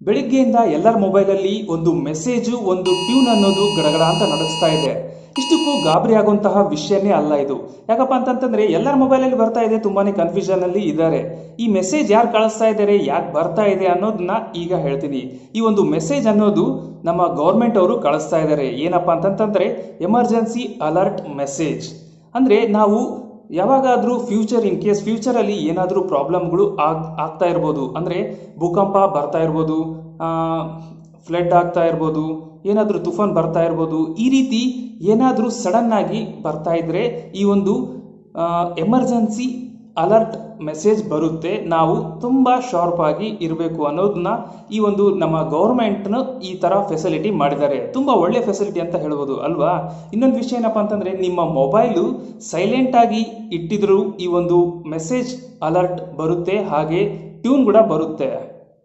ಬೆಳಿಗ್ಗೆಯಿಂದ ಎಲ್ಲರ ಮೊಬೈಲಲ್ಲಿ ಒಂದು ಮೆಸೇಜು ಒಂದು ಟ್ಯೂನ್ ಅನ್ನೋದು ಗಡಗಡ ಅಂತ ನಡೆಸ್ತಾ ಇದೆ. ಇಷ್ಟಕ್ಕೂ ಗಾಬರಿ ಆಗುವಂತಹ ವಿಷಯನೇ ಅಲ್ಲ ಇದು. ಯಾಕಪ್ಪ ಅಂತಂತಂದ್ರೆ ಎಲ್ಲರ ಮೊಬೈಲಲ್ಲಿ ಬರ್ತಾ ಇದೆ, ತುಂಬಾನೇ ಕನ್ಫ್ಯೂಷನ್ ಅಲ್ಲಿ ಇದ್ದಾರೆ. ಈ ಮೆಸೇಜ್ ಯಾರು ಕಳಿಸ್ತಾ ಇದ್ದಾರೆ, ಯಾಕೆ ಬರ್ತಾ ಇದೆ ಅನ್ನೋದನ್ನ ಈಗ ಹೇಳ್ತೀನಿ. ಈ ಒಂದು ಮೆಸೇಜ್ ಅನ್ನೋದು ನಮ್ಮ ಗೌರ್ಮೆಂಟ್ ಅವರು ಕಳಿಸ್ತಾ ಇದ್ದಾರೆ. ಏನಪ್ಪ ಅಂತಂತಂದ್ರೆ ಎಮರ್ಜೆನ್ಸಿ ಅಲರ್ಟ್ ಮೆಸೇಜ್. ಅಂದ್ರೆ ನಾವು ಯಾವಾಗಾದರೂ ಇನ್ ಕೇಸ್ ಫ್ಯೂಚರಲ್ಲಿ ಏನಾದರೂ ಪ್ರಾಬ್ಲಮ್ಗಳು ಆಗ್ತಾ ಇರ್ಬೋದು. ಅಂದರೆ ಭೂಕಂಪ ಬರ್ತಾ ಇರ್ಬೋದು, ಫ್ಲಡ್ ಆಗ್ತಾ ಇರ್ಬೋದು, ಏನಾದರೂ ತುಫಾನ್ ಬರ್ತಾ ಇರ್ಬೋದು. ಈ ರೀತಿ ಏನಾದರೂ ಸಡನ್ ಆಗಿ ಬರ್ತಾ ಇದ್ರೆ ಈ ಒಂದು ಎಮರ್ಜೆನ್ಸಿ ಅಲರ್ಟ್ ಮೆಸೇಜ್ ಬರುತ್ತೆ. ನಾವು ತುಂಬ ಶಾರ್ಪ್ ಆಗಿ ಇರಬೇಕು ಅನ್ನೋದನ್ನ ಈ ಒಂದು ನಮ್ಮ ಗೌರ್ಮೆಂಟ್ನ ಈ ಥರ ಫೆಸಿಲಿಟಿ ಮಾಡಿದ್ದಾರೆ. ತುಂಬ ಒಳ್ಳೆ ಫೆಸಿಲಿಟಿ ಅಂತ ಹೇಳ್ಬೋದು ಅಲ್ವಾ. ಇನ್ನೊಂದು ವಿಷಯ ಏನಪ್ಪ ಅಂತಂದರೆ, ನಿಮ್ಮ ಮೊಬೈಲು ಸೈಲೆಂಟ್ ಆಗಿ ಇಟ್ಟಿದ್ರು ಈ ಒಂದು ಮೆಸೇಜ್ ಅಲರ್ಟ್ ಬರುತ್ತೆ, ಹಾಗೆ ಟ್ಯೂನ್ ಕೂಡ ಬರುತ್ತೆ.